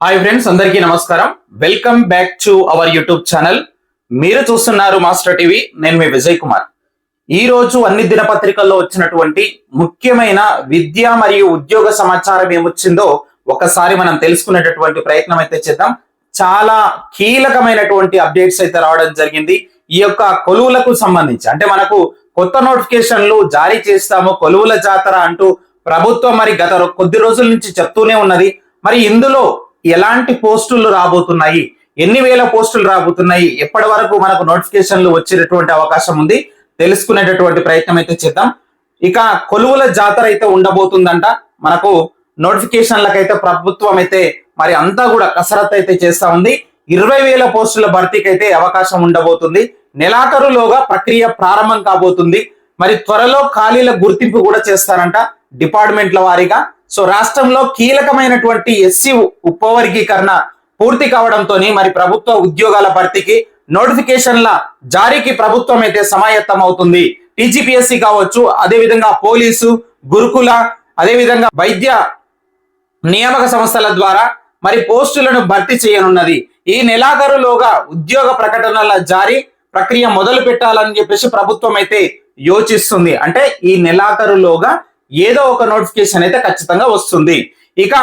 Hi friends, అందరికీ నమస్కారం. Welcome back to our YouTube channel. మీరు చూస్తున్నారు మాస్టర్ టీవీ. నేను మీ విజయ్ కుమార్. ఈ రోజు అన్ని దినపత్రికల్లో వచ్చినటువంటి ముఖ్యమైన విద్య మరియు ఉద్యోగ సమాచారం ఏమొచ్చిందో ఒకసారి మనం తెలుసుకునేటటువంటి ప్రయత్నం అయితే చేద్దాం. చాలా కీలకమైనటువంటి అప్డేట్స్ అయితే రావడం జరిగింది. ఈ యొక్క కొలువులకు సంబంధించి అంటే మనకు కొత్త నోటిఫికేషన్లు జారీ చేస్తాము, కొలువుల జాతర అంటూ ప్రభుత్వం మరి గత కొద్ది రోజుల నుంచి చెప్తూనే ఉన్నది. మరి ఇందులో ఎలాంటి పోస్టులు రాబోతున్నాయి, ఎన్ని వేల పోస్టులు రాబోతున్నాయి, ఎప్పటి వరకు మనకు నోటిఫికేషన్లు వచ్చేటటువంటి అవకాశం ఉంది, తెలుసుకునేటటువంటి ప్రయత్నం అయితే చేద్దాం. ఇక కొలువుల జాతర అయితే ఉండబోతుందంట. మనకు నోటిఫికేషన్లకైతే ప్రభుత్వం అయితే మరి అంతా కూడా కసరత్తు అయితే చేస్తా ఉంది. 20,000 పోస్టుల భర్తీకి అయితే అవకాశం ఉండబోతుంది. నెలాఖరులోగా ప్రక్రియ ప్రారంభం కాబోతుంది. మరి త్వరలో ఖాళీల గుర్తింపు కూడా చేస్తారంట డిపార్ట్మెంట్ల వారీగా. సో రాష్ట్రంలో కీలకమైనటువంటి ఎస్సీ ఉపవర్గీకరణ పూర్తి కావడంతో మరి ప్రభుత్వ ఉద్యోగాల భర్తీకి నోటిఫికేషన్ల జారీకి ప్రభుత్వం అయితే సమాయత్తం అవుతుంది. టీజీపీఎస్సీ కావచ్చు, అదేవిధంగా పోలీసు, గురుకుల, అదేవిధంగా వైద్య నియామక సంస్థల ద్వారా మరి పోస్టులను భర్తీ చేయనున్నది. ఈ నెలాఖరులోగా ఉద్యోగ ప్రకటనల జారీ ప్రక్రియ మొదలు పెట్టాలని చెప్పేసి ప్రభుత్వం అయితే యోచిస్తుంది. అంటే ఈ నెలాఖరులోగా ఏదో ఒక నోటిఫికేషన్ అయితే ఖచ్చితంగా వస్తుంది. ఇక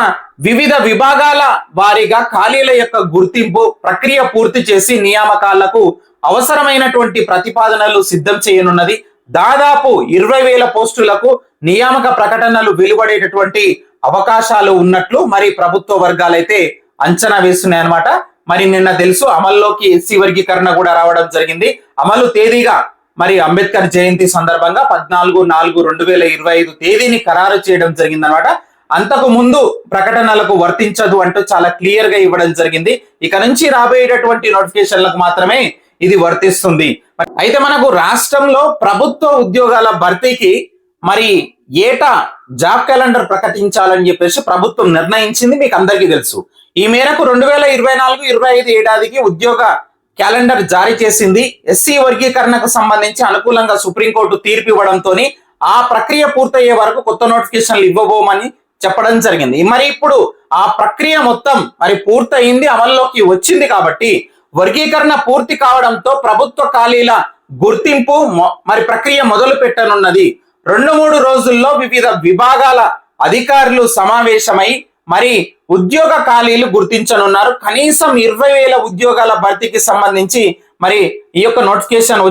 వివిధ విభాగాల వారీగా ఖాళీల యొక్క గుర్తింపు ప్రక్రియ పూర్తి చేసి నియామకాలకు అవసరమైనటువంటి ప్రతిపాదనలు సిద్ధం చేయనున్నది. దాదాపు 20,000 పోస్టులకు నియామక ప్రకటనలు వెలువడేటటువంటి అవకాశాలు ఉన్నట్లు మరి ప్రభుత్వ వర్గాలైతే అంచనా వేస్తున్నాయి అన్నమాట. మరి నిన్న తెలుసు అమల్లోకి ఎస్సీ వర్గీకరణ కూడా రావడం జరిగింది. అమలు తేదీగా మరి అంబేద్కర్ జయంతి సందర్భంగా 14/4/2025 తేదీని ఖరారు చేయడం జరిగింది అనమాట. అంతకు ముందు ప్రకటనలకు వర్తించదు అంటూ చాలా క్లియర్ గా ఇవ్వడం జరిగింది. ఇక నుంచి రాబోయేటటువంటి నోటిఫికేషన్లకు మాత్రమే ఇది వర్తిస్తుంది. అయితే మనకు రాష్ట్రంలో ప్రభుత్వ ఉద్యోగాల భర్తీకి మరి ఏటా జాబ్ క్యాలెండర్ ప్రకటించాలని చెప్పేసి ప్రభుత్వం నిర్ణయించింది, మీకు అందరికీ తెలుసు. ఈ మేరకు 2024-25 ఏడాదికి ఉద్యోగ క్యాలెండర్ జారీ చేసింది. ఎస్సీ వర్గీకరణకు సంబంధించి అనుకూలంగా సుప్రీంకోర్టు తీర్పు ఇవ్వడంతో ఆ ప్రక్రియ పూర్తయ్యే వరకు కొత్త నోటిఫికేషన్లు ఇవ్వబోమని చెప్పడం జరిగింది. మరి ఇప్పుడు ఆ ప్రక్రియ మొత్తం మరి పూర్తయింది, అమల్లోకి వచ్చింది. కాబట్టి వర్గీకరణ పూర్తి కావడంతో ప్రభుత్వ ఖాళీల గుర్తింపు మరి ప్రక్రియ మొదలు పెట్టనున్నది. 2-3 రోజుల్లో వివిధ విభాగాల అధికారులు సమావేశమై మరి ఉద్యోగ ఖాళీలు గుర్తించనున్నారు. కనీసం 20,000 ఉద్యోగాల భర్తీకి సంబంధించి మరి ఈ యొక్క నోటిఫికేషన్లు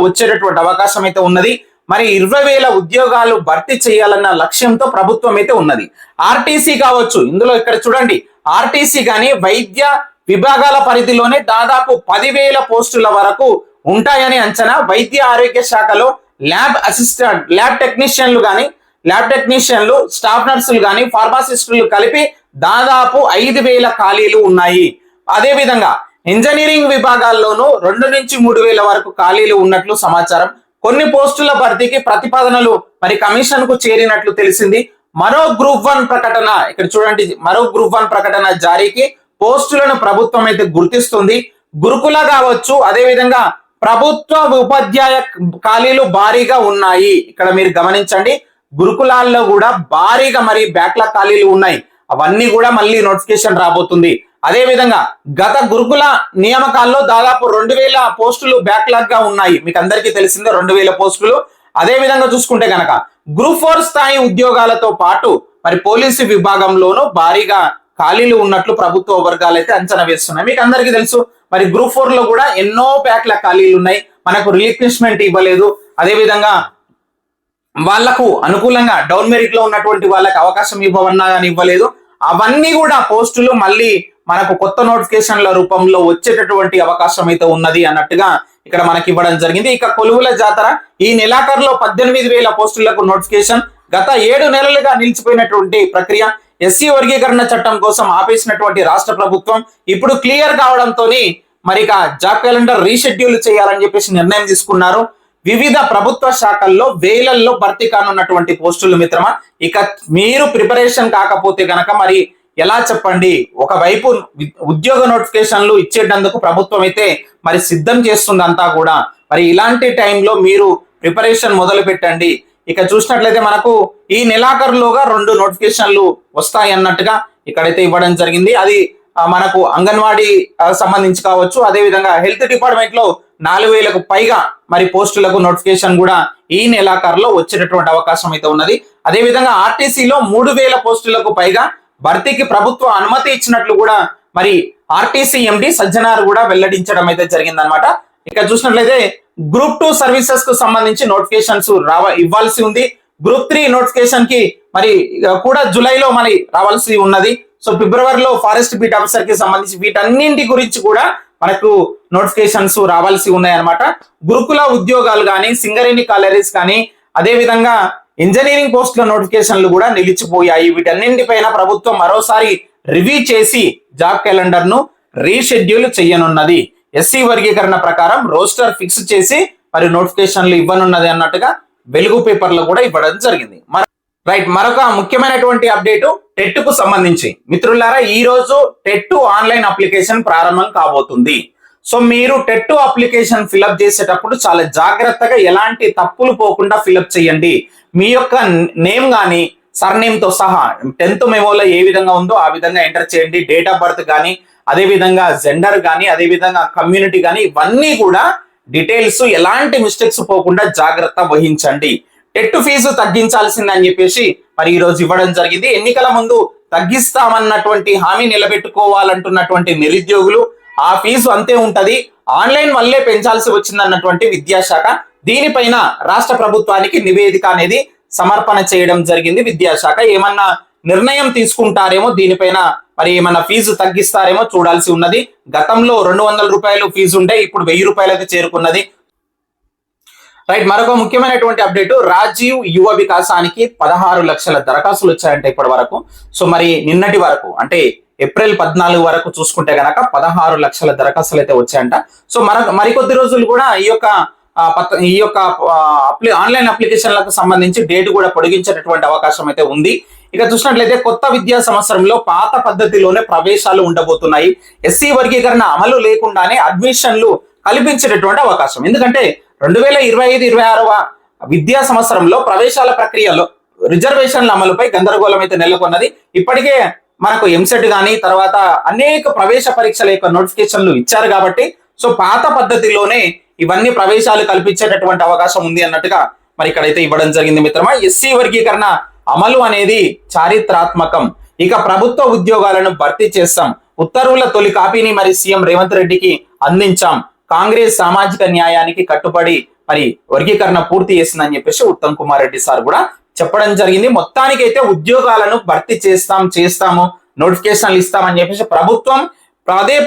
వచ్చేటటువంటి అవకాశం అయితే ఉన్నది. మరి 20,000 ఉద్యోగాలు భర్తీ చేయాలన్న లక్ష్యంతో ప్రభుత్వం అయితే ఉన్నది. ఆర్టీసీ కావచ్చు, ఇందులో ఇక్కడ చూడండి, ఆర్టీసీ కానీ వైద్య విభాగాల పరిధిలోనే దాదాపు 10,000 పోస్టుల వరకు ఉంటాయని అంచనా. వైద్య ఆరోగ్య శాఖలో ల్యాబ్ అసిస్టెంట్, ల్యాబ్ టెక్నీషియన్లు, స్టాఫ్ నర్సులు కానీ ఫార్మాసిస్టులు కలిపి దాదాపు 5,000 ఖాళీలు ఉన్నాయి. అదేవిధంగా ఇంజనీరింగ్ విభాగాల్లోనూ 2-3,000 వరకు ఖాళీలు ఉన్నట్లు సమాచారం. కొన్ని పోస్టుల భర్తీకి ప్రతిపాదనలు మరి కమిషన్ కు చేరినట్లు తెలిసింది. మరో గ్రూప్ 1 ప్రకటన, ఇక్కడ చూడండి, మరో గ్రూప్ 1 ప్రకటన జారీకి పోస్టులను ప్రభుత్వం అయితే గుర్తిస్తుంది. గురుకుల కావచ్చు, అదేవిధంగా ప్రభుత్వ ఉపాధ్యాయ ఖాళీలు భారీగా ఉన్నాయి. ఇక్కడ మీరు గమనించండి, గురుకులాల్లో కూడా భారీగా మరి బ్యాక్లాగ్ ఖాళీలు ఉన్నాయి. అవన్నీ కూడా మళ్ళీ నోటిఫికేషన్ రాబోతుంది. అదే విధంగా గత గురుకుల నియామకాల్లో దాదాపు 2,000 పోస్టులు బ్యాక్లాగ్ గా ఉన్నాయి. మీకు అందరికీ తెలిసిందే 2,000 పోస్టులు. అదే విధంగా చూసుకుంటే గనక గ్రూప్ 4 స్థాయి ఉద్యోగాలతో పాటు మరి పోలీసు విభాగంలోనూ భారీగా ఖాళీలు ఉన్నట్లు ప్రభుత్వ వర్గాలు అయితే అంచనా వేస్తున్నాయి. మీకు అందరికీ తెలుసు మరి గ్రూప్ 4 లో కూడా ఎన్నో బ్యాక్లాగ్ ఖాళీలు ఉన్నాయి. మనకు రిలీక్విష్మెంట్ ఇవ్వలేదు, అదేవిధంగా వాళ్లకు అనుకూలంగా డౌన్ మెరిట్ లో ఉన్నటువంటి వాళ్ళకి అవకాశం ఇవ్వమన్నా కానీ ఇవ్వలేదు. అవన్నీ కూడా పోస్టులు మళ్ళీ మనకు కొత్త నోటిఫికేషన్ల రూపంలో వచ్చేటటువంటి అవకాశం అయితే ఉన్నది అన్నట్టుగా ఇక్కడ మనకి ఇవ్వడం జరిగింది. ఇక కొలువుల జాతర ఈ నెలాఖరులో 18,000 పోస్టులకు నోటిఫికేషన్. గత 7 నెలలుగా నిలిచిపోయినటువంటి ప్రక్రియ ఎస్సీ వర్గీకరణ చట్టం కోసం ఆపేసినటువంటి రాష్ట్ర ప్రభుత్వం ఇప్పుడు క్లియర్ కావడంతో మరి ఇక జాబ్ క్యాలెండర్ రీషెడ్యూల్ చేయాలని చెప్పేసి నిర్ణయం తీసుకున్నారు. వివిధ ప్రభుత్వ శాఖల్లో వేలల్లో భర్తీ కానున్నటువంటి పోస్టులు మిత్రమా. ఇక మీరు ప్రిపరేషన్ కాకపోతే గనక మరి ఎలా చెప్పండి? ఒకవైపు ఉద్యోగ నోటిఫికేషన్లు ఇచ్చేటందుకు ప్రభుత్వం అయితే మరి సిద్ధం చేస్తుంది అంతా కూడా. మరి ఇలాంటి టైంలో మీరు ప్రిపరేషన్ మొదలు పెట్టండి. ఇక చూసినట్లయితే మనకు ఈ నెలాఖరులోగా 2 నోటిఫికేషన్లు వస్తాయి అన్నట్టుగా ఇక్కడైతే ఇవ్వడం జరిగింది. అది మనకు అంగన్వాడీ సంబంధించి కావచ్చు, అదే విధంగా హెల్త్ డిపార్ట్మెంట్ లో 4,000కు పైగా మరి పోస్టులకు నోటిఫికేషన్ కూడా ఈ నెలాఖరులో వచ్చేటటువంటి అవకాశం అయితే ఉన్నది. అదే విధంగా ఆర్టీసీలో 3,000 పోస్టులకు పైగా భర్తీకి ప్రభుత్వ అనుమతి ఇచ్చినట్లు కూడా మరి ఆర్టీసీ ఎండి సజ్జనార్ కూడా వెల్లడించడం అయితే జరిగిందనమాట. ఇక చూసినట్లయితే గ్రూప్ 2 సర్వీసెస్ కు సంబంధించి నోటిఫికేషన్స్ ఇవ్వాల్సి ఉంది. గ్రూప్ 3 నోటిఫికేషన్ కి మరి కూడా జూలైలో మరి రావాల్సి ఉన్నది. సో ఫిబ్రవరిలో ఫారెస్ట్ బీట్ ఆఫీసర్ కి సంబంధించి వీటన్నింటి గురించి కూడా మనకు నోటిఫికేషన్స్ రావాల్సి ఉన్నాయి అనమాట. గురుకుల ఉద్యోగాలు కానీ, సింగరేణి కాలేజెస్ కానీ, అదే విధంగా ఇంజనీరింగ్ పోస్టుల నోటిఫికేషన్లు కూడా నిలిచిపోయాయి. వీటన్నింటిపైన ప్రభుత్వం మరోసారి రివ్యూ చేసి జాబ్ క్యాలెండర్ ను రీషెడ్యూల్ చేయనున్నది. ఎస్సీ వర్గీకరణ ప్రకారం రోస్టర్ ఫిక్స్ చేసి మరి నోటిఫికేషన్లు ఇవ్వనున్నది అన్నట్టుగా వెలుగు పేపర్లో కూడా ఇవ్వడం జరిగింది. రైట్, మరొక ముఖ్యమైనటువంటి అప్డేట్ టెట్ కు సంబంధించి మిత్రులారా, ఈ రోజు టెట్ ఆన్లైన్ అప్లికేషన్ ప్రారంభం కాబోతుంది. సో మీరు టెట్ అప్లికేషన్ ఫిల్అప్ చేసేటప్పుడు చాలా జాగ్రత్తగా ఎలాంటి తప్పులు పోకుండా ఫిల్అప్ చేయండి. మీ యొక్క నేమ్ గాని సర్నేమ్ తో సహా 10th మెమోలో ఏ విధంగా ఉందో ఆ విధంగా ఎంటర్ చేయండి. డేట్ ఆఫ్ బర్త్ కానీ, అదే విధంగా జెండర్ కానీ, అదే విధంగా కమ్యూనిటీ కానీ, ఇవన్నీ కూడా డీటెయిల్స్ ఎలాంటి మిస్టేక్స్ పోకుండా జాగ్రత్త వహించండి. టెట్ ఫీజు తగ్గించాల్సిందని చెప్పేసి మరి ఈ రోజు ఇవ్వడం జరిగింది. ఎన్నికల ముందు తగ్గిస్తామన్నటువంటి హామీ నిలబెట్టుకోవాలంటున్నటువంటి నిరుద్యోగులు ఆ ఫీజు అంతే ఉంటది, ఆన్లైన్ వల్లే పెంచాల్సి వచ్చిందన్నటువంటి విద్యాశాఖ దీనిపైన రాష్ట్ర ప్రభుత్వానికి నివేదిక అనేది సమర్పణ చేయడం జరిగింది. విద్యాశాఖ ఏమన్నా నిర్ణయం తీసుకుంటారేమో, దీనిపైన మరి ఏమన్నా ఫీజు తగ్గిస్తారేమో చూడాల్సి ఉన్నది. గతంలో 200 రూపాయలు ఫీజు ఉంటే ఇప్పుడు 1000 రూపాయలకి చేరుకున్నది. రైట్, మరొక ముఖ్యమైనటువంటి అప్డేట్, రాజీవ్ యువ వికాసానికి 16 లక్షల దరఖాస్తులు వచ్చాయంటే ఇప్పటి వరకు. సో మరి నిన్నటి వరకు అంటే ఏప్రిల్ 14 వరకు చూసుకుంటే గనక 16 లక్షల దరఖాస్తులు అయితే వచ్చాయంట. సో మరికొద్ది రోజులు కూడా ఈ యొక్క ఆన్లైన్ అప్లికేషన్లకు సంబంధించి డేట్ కూడా పొడిగించేటటువంటి అవకాశం అయితే ఉంది. ఇక చూసినట్లయితే కొత్త విద్యా సంవత్సరంలో పాత పద్ధతిలోనే ప్రవేశాలు ఉండబోతున్నాయి. ఎస్సీ వర్గీకరణ అమలు లేకుండానే అడ్మిషన్లు కల్పించేటటువంటి అవకాశం. ఎందుకంటే 2025-26వ విద్యా సంవత్సరంలో ప్రవేశాల ప్రక్రియలో రిజర్వేషన్ల అమలుపై గందరగోళం అయితే నెలకొన్నది. ఇప్పటికే మనకు ఎంసెట్ కానీ తర్వాత అనేక ప్రవేశ పరీక్షల యొక్క నోటిఫికేషన్లు ఇచ్చారు కాబట్టి సో పాత పద్ధతిలోనే ఇవన్నీ ప్రవేశాలు కల్పించేటటువంటి అవకాశం ఉంది అన్నట్టుగా మరి ఇక్కడైతే ఇవ్వడం జరిగింది. మిత్రమా, ఎస్సీ వర్గీకరణ అమలు అనేది చారిత్రాత్మకం. ఇక ప్రభుత్వ ఉద్యోగాలను భర్తీ చేస్తాం. ఉత్తర్వుల తొలి కాపీని మరి సీఎం రేవంత్ రెడ్డికి అందించాం. కాంగ్రెస్ సామాజిక న్యాయానికి కట్టుబడి మరి వర్గీకరణ పూర్తి చేసిందని చెప్పేసి ఉత్తమ్ కుమార్ రెడ్డి సార్ కూడా చెప్పడం జరిగింది. మొత్తానికైతే ఉద్యోగాలను భర్తీ చేస్తాము, నోటిఫికేషన్లు ఇస్తామని చెప్పేసి ప్రభుత్వం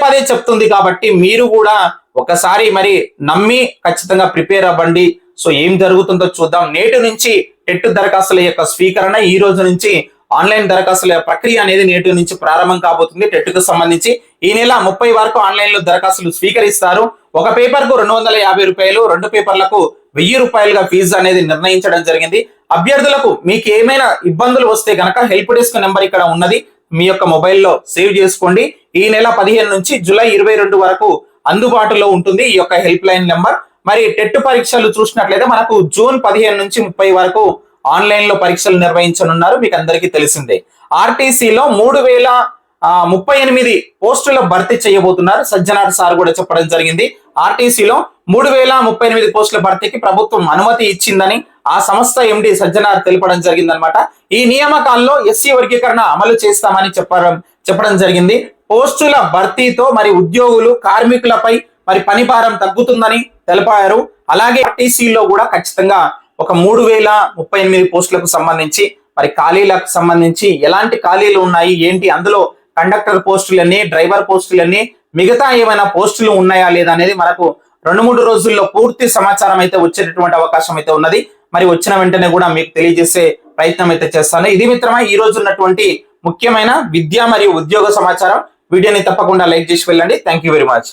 పదే చెప్తుంది. కాబట్టి మీరు కూడా ఒకసారి మరి నమ్మి ఖచ్చితంగా ప్రిపేర్ అవ్వండి. సో ఏం జరుగుతుందో చూద్దాం. నేటి నుంచి టెట్ దరఖాస్తుల యొక్క స్వీకరణ, ఈ రోజు నుంచి ఆన్లైన్ దరఖాస్తుల ప్రక్రియ అనేది నేటి నుంచి ప్రారంభం కాబోతుంది. టెట్ కు సంబంధించి ఈ నెల 30 వరకు ఆన్లైన్ లో దరఖాస్తులు స్వీకరిస్తారు. ఒక పేపర్ కు 250 రూపాయలు, 2 పేపర్లకు 1000 రూపాయలుగా ఫీజు అనేది నిర్ణయించడం జరిగింది. అభ్యర్థులకు మీకు ఏమైనా ఇబ్బందులు వస్తే గనక హెల్ప్ డెస్క్ నెంబర్ ఇక్కడ ఉన్నది, మీ యొక్క మొబైల్లో సేవ్ చేసుకోండి. ఈ నెల 15 నుంచి జూలై 22 వరకు అందుబాటులో ఉంటుంది ఈ యొక్క హెల్ప్ లైన్ నెంబర్. మరి టెట్ పరీక్షలు చూసినట్లయితే మనకు జూన్ 15 నుంచి 30 వరకు ఆన్లైన్ లో పరీక్షలు నిర్వహించనున్నారు, మీకు అందరికీ తెలిసిందే. ఆర్టీసీలో 3038 పోస్టుల భర్తీ చేయబోతున్నారు. సజ్జనార్ సార్ కూడా చెప్పడం జరిగింది. ఆర్టీసీలో 3038 పోస్టుల భర్తీకి ప్రభుత్వం అనుమతి ఇచ్చిందని ఆ సంస్థ ఎండి సజ్జనార్ తెలపడం జరిగిందనమాట. ఈ నియామకాల్లో ఎస్సీ వర్గీకరణ అమలు చేస్తామని చెప్పడం జరిగింది. పోస్టుల భర్తీతో మరి ఉద్యోగులు, కార్మికులపై మరి పని భారం తగ్గుతుందని తెలిపారు. అలాగే ఆర్టీసీలో కూడా ఖచ్చితంగా ఒక 3038 పోస్టులకు సంబంధించి మరి ఖాళీలకు సంబంధించి ఎలాంటి ఖాళీలు ఉన్నాయి ఏంటి, అందులో కండక్టర్ పోస్టులన్నీ, డ్రైవర్ పోస్టులన్నీ, మిగతా ఏమైనా పోస్టులు ఉన్నాయా లేదా అనేది మనకు 2-3 రోజుల్లో పూర్తి సమాచారం అయితే వచ్చేటటువంటి అవకాశం అయితే ఉన్నది. మరి వచ్చిన వెంటనే కూడా మీకు తెలియజేసే ప్రయత్నం అయితే చేస్తాను. ఇది మిత్రమా ఈ రోజు ఉన్నటువంటి ముఖ్యమైన విద్య మరియు ఉద్యోగ సమాచారం. వీడియోని తప్పకుండా లైక్ చేసి వెళ్ళండి. Thank you very much.